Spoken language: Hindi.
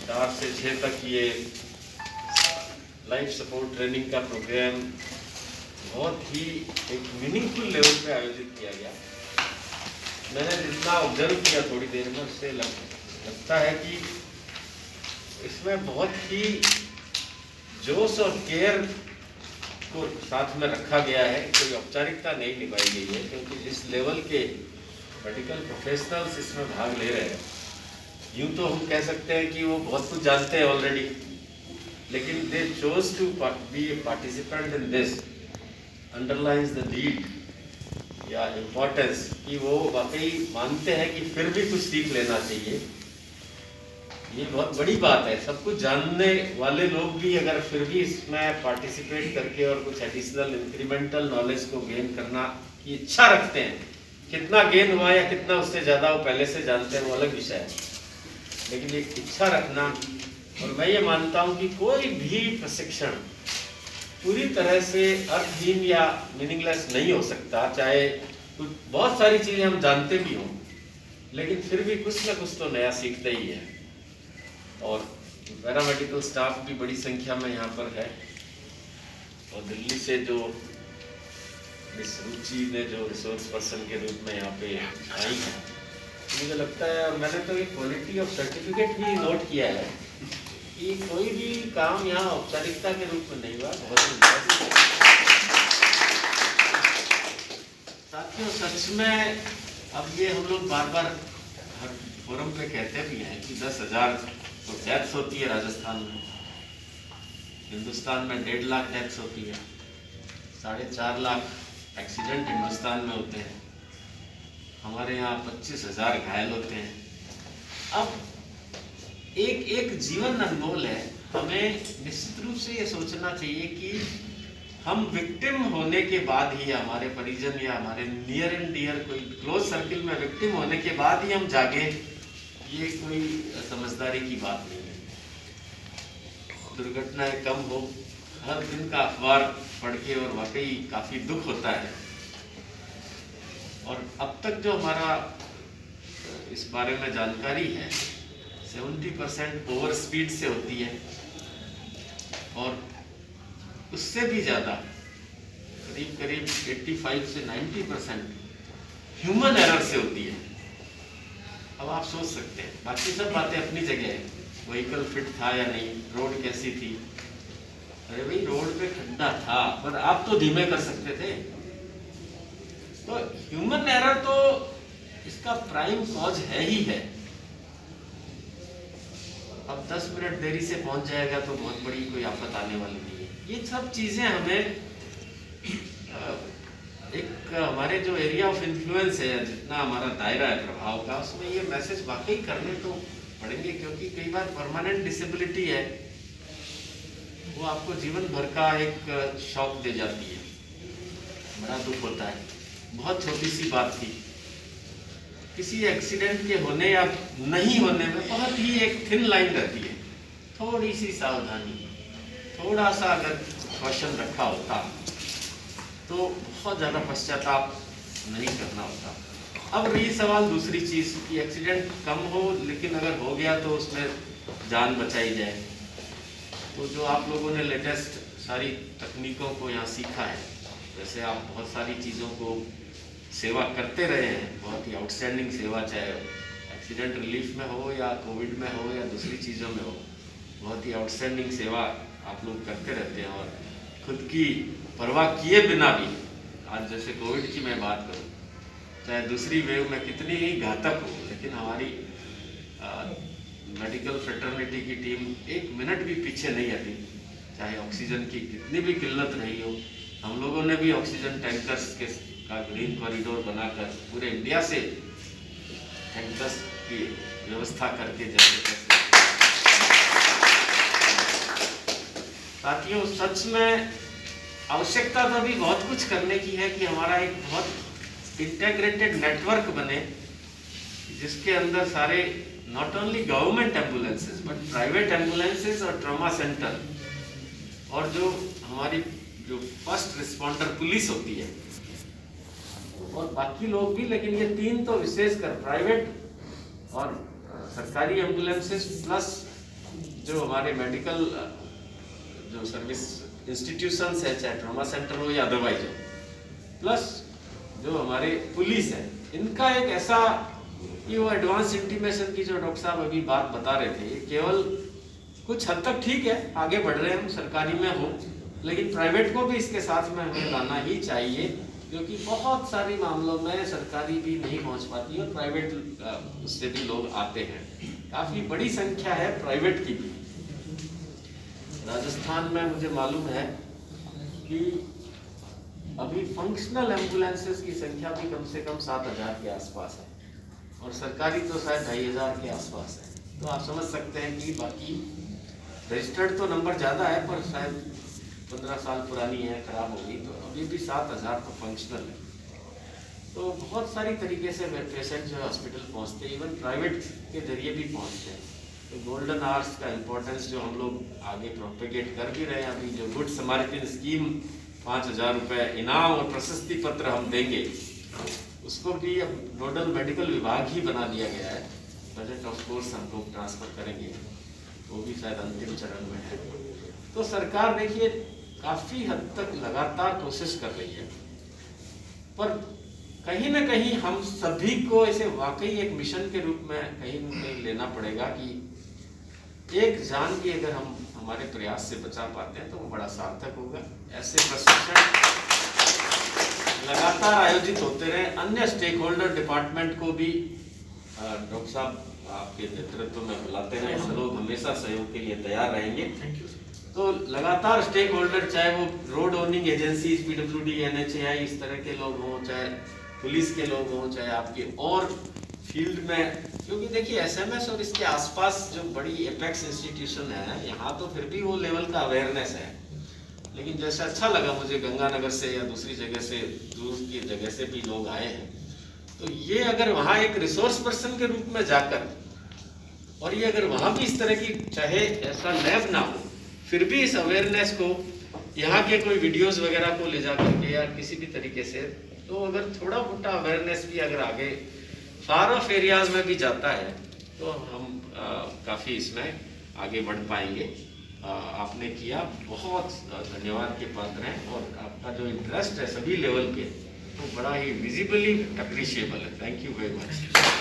4 से 6 तक ये लाइफ सपोर्ट ट्रेनिंग का प्रोग्राम बहुत ही एक मीनिंगफुल लेवल पे आयोजित किया गया। मैंने जितना ऑब्जर्व किया थोड़ी देर में, उससे लगता है कि इसमें बहुत ही जोश और केयर को साथ में रखा गया है। कोई औपचारिकता नहीं निभाई गई है, क्योंकि जिस लेवल के मेडिकल प्रोफेशनल्स इसमें भाग ले रहे हैं, यूँ तो हम कह सकते हैं कि वो बहुत कुछ जानते हैं ऑलरेडी, लेकिन they chose to be a participant in this underlines the need या इम्पोर्टेंस, कि वो वाकई मानते हैं कि फिर भी कुछ सीख लेना चाहिए। ये बहुत बड़ी बात है। सब कुछ जानने वाले लोग भी अगर फिर भी इसमें पार्टिसिपेट करके और कुछ एडिशनल इंक्रीमेंटल नॉलेज को गेन करना की इच्छा रखते हैं, कितना गेन हुआ या कितना उससे ज़्यादा वो पहले से जानते हैं वो अलग विषय है, लेकिन एक इच्छा रखना। और मैं ये मानता हूँ कि कोई भी प्रशिक्षण पूरी तरह से अर्थहीन या मीनिंगलेस नहीं हो सकता, चाहे कुछ बहुत सारी चीज़ें हम जानते भी हों, लेकिन फिर भी कुछ ना कुछ तो नया सीखते ही है। और पैरामेडिकल स्टाफ भी बड़ी संख्या में यहाँ पर है, और दिल्ली से जो मिस रुचि ने जो रिसोर्स पर्सन के रूप में यहाँ पे आई है, मुझे लगता है, और मैंने तो एक क्वालिटी ऑफ सर्टिफिकेट भी नोट किया है कि कोई भी काम यहाँ औपचारिकता के रूप में नहीं हुआ। बहुत साथियों, सच में अब ये हम लोग बार बार हर फोरम पे कहते भी हैं कि 10,000 तो डेथ्स होती है राजस्थान में, हिंदुस्तान में 1.5 लाख डेथ्स होती है, 4.5 लाख एक्सीडेंट हिंदुस्तान में होते हैं, हमारे यहाँ 25,000 घायल होते हैं। अब एक एक जीवन अनमोल है। हमें निश्चित रूप से ये सोचना चाहिए कि हम विक्टिम होने के बाद ही, हमारे परिजन या हमारे नियर एंड डियर कोई क्लोज सर्किल में विक्टिम होने के बाद ही हम जागे, ये कोई समझदारी की बात नहीं है। दुर्घटनाएं कम हो, हर दिन का अखबार पढ़ के और वाकई काफ़ी दुख होता है। और अब तक जो हमारा इस बारे में जानकारी है, 70% ओवर स्पीड से होती है, और उससे भी ज़्यादा करीब करीब 85 से 90% ह्यूमन एरर से होती है। अब आप सोच सकते हैं, बाकी सब बातें अपनी जगह है, व्हीकल फिट था या नहीं, रोड कैसी थी, अरे भाई रोड पे खड्डा था पर आप तो धीमे कर सकते थे। तो ह्यूमन एरर तो इसका प्राइम कॉज है ही है। अब 10 मिनट देरी से पहुंच जाएगा तो बहुत बड़ी कोई आफत आने वाली नहीं है। ये सब चीज़ें हमें एक हमारे जो एरिया ऑफ इन्फ्लुएंस है, जितना हमारा दायरा है प्रभाव का, उसमें ये मैसेज वाकई करने तो पड़ेंगे, क्योंकि कई बार परमानेंट डिसेबिलिटी है, वो आपको जीवन भर का एक शॉक दे जाती है, बड़ा दुख होता है। बहुत छोटी सी बात थी, किसी एक्सीडेंट के होने या नहीं होने में बहुत ही एक थिन लाइन रहती है। थोड़ी सी सावधानी, थोड़ा सा अगर क्वेश्चन रखा होता तो बहुत ज़्यादा पश्चाताप नहीं करना होता। अब रही सवाल दूसरी चीज़ कि एक्सीडेंट कम हो, लेकिन अगर हो गया तो उसमें जान बचाई जाए। तो जो आप लोगों ने लेटेस्ट सारी तकनीकों को यहाँ सीखा है, वैसे आप बहुत सारी चीज़ों को सेवा करते रहे हैं, बहुत ही आउटस्टैंडिंग सेवा, चाहे एक्सीडेंट रिलीफ में हो या कोविड में हो या दूसरी चीज़ों में हो, बहुत ही आउटस्टैंडिंग सेवा आप लोग करते रहते हैं। और खुद की परवाह किए बिना भी, आज जैसे कोविड की मैं बात करूं, चाहे दूसरी वेव में कितनी ही घातक हो, लेकिन हमारी मेडिकल फ्रेटर्निटी की टीम 1 मिनट भी पीछे नहीं हटी, चाहे ऑक्सीजन की कितनी भी किल्लत रही हो। हम लोगों ने भी ऑक्सीजन टैंकर्स का ग्रीन कॉरिडोर बनाकर पूरे इंडिया से टैंकर्स की व्यवस्था करके जैसे साथियों, सच में आवश्यकता तो अभी बहुत कुछ करने की है कि हमारा एक बहुत इंटेग्रेटेड नेटवर्क बने, जिसके अंदर सारे not only government ambulances but private ambulances और ट्रॉमा सेंटर, और जो हमारी जो फर्स्ट रिस्पॉन्डर पुलिस होती है और बाकी लोग भी, लेकिन ये 3 तो विशेषकर प्राइवेट और सरकारी एम्बुलेंसेज प्लस जो हमारे मेडिकल जो सर्विस इंस्टीट्यूशंस है, चाहे ट्रॉमा सेंटर हो या अदरवाइज हो, प्लस जो हमारे पुलिस है, इनका एक ऐसा कि वो एडवांस इंटीमेशन की जो डॉक्टर साहब अभी बात बता रहे थे, केवल कुछ हद तक ठीक है, आगे बढ़ रहे हैं हम सरकारी में हो, लेकिन प्राइवेट को भी इसके साथ में हमें लाना ही चाहिए, क्योंकि बहुत सारे मामलों में सरकारी भी नहीं पहुंच पाती और प्राइवेट उससे भी लोग आते हैं। काफ़ी बड़ी संख्या है प्राइवेट की भी। राजस्थान में मुझे मालूम है कि अभी फंक्शनल एम्बुलेंसेस की संख्या भी कम से कम 7,000 के आसपास है और सरकारी तो शायद 2,500 के आसपास है। तो आप समझ सकते हैं कि बाकी रजिस्टर्ड तो नंबर ज़्यादा है, पर शायद 15 साल पुरानी है, खराब होगी, तो अभी भी 7,000 तो फंक्शनल है। तो बहुत सारी तरीके से पेशेंट जो हॉस्पिटल पहुंचते हैं, इवन प्राइवेट के जरिए भी पहुंचते हैं। तो गोल्डन आवर्स का इम्पोर्टेंस जो हम लोग आगे प्रोपेगेट कर भी रहे हैं, अभी जो गुड समारिटन स्कीम 5,000 रुपये इनाम और प्रशस्ति पत्र हम देंगे, उसको भी अब नोडल मेडिकल विभाग ही बना दिया गया है। बजट ऑफ कोर्स हम लोग ट्रांसफर करेंगे, वो भी शायद अंतिम चरण में है। तो सरकार देखिए काफ़ी हद तक लगातार कोशिश कर रही है, पर कहीं ना कहीं हम सभी को इसे वाकई एक मिशन के रूप में कहीं न कहीं लेना पड़ेगा कि एक जान की अगर हम हमारे प्रयास से बचा पाते हैं तो वो बड़ा सार्थक होगा। ऐसे प्रशिक्षण लगातार आयोजित होते रहे। अन्य स्टेक होल्डर डिपार्टमेंट को भी डॉक्टर साहब आपके नेतृत्व में बुलाते रहे, हम लोग हमेशा सहयोग के लिए तैयार रहेंगे। तो लगातार स्टेक होल्डर, चाहे वो road owning agencies, PWD, NHAI, इस तरह के लोग हों, चाहे पुलिस के लोग हों, चाहे आपके और फील्ड में, क्योंकि देखिए SMS और इसके आसपास जो बड़ी एपेक्स इंस्टीट्यूशन है, यहाँ तो फिर भी वो लेवल का अवेयरनेस है। लेकिन जैसे अच्छा लगा मुझे, गंगानगर से या दूसरी जगह से, दूर की जगह से भी लोग आए हैं, तो ये अगर वहाँ एक रिसोर्स पर्सन के रूप में जाकर, और ये अगर वहाँ भी इस तरह की, चाहे ऐसा लैब ना हो, फिर भी इस अवेयरनेस को यहाँ के कोई वीडियोस वगैरह को ले जाकर के या किसी भी तरीके से, तो अगर थोड़ा मोटा अवेयरनेस भी अगर आगे फार ऑफ एरियाज में भी जाता है तो हम काफ़ी इसमें आगे बढ़ पाएंगे। आपने किया, बहुत धन्यवाद के पात्र हैं, और आपका जो इंटरेस्ट है सभी लेवल पे, वो बड़ा ही विजिबली अप्रिशिएबल है। Thank you very much.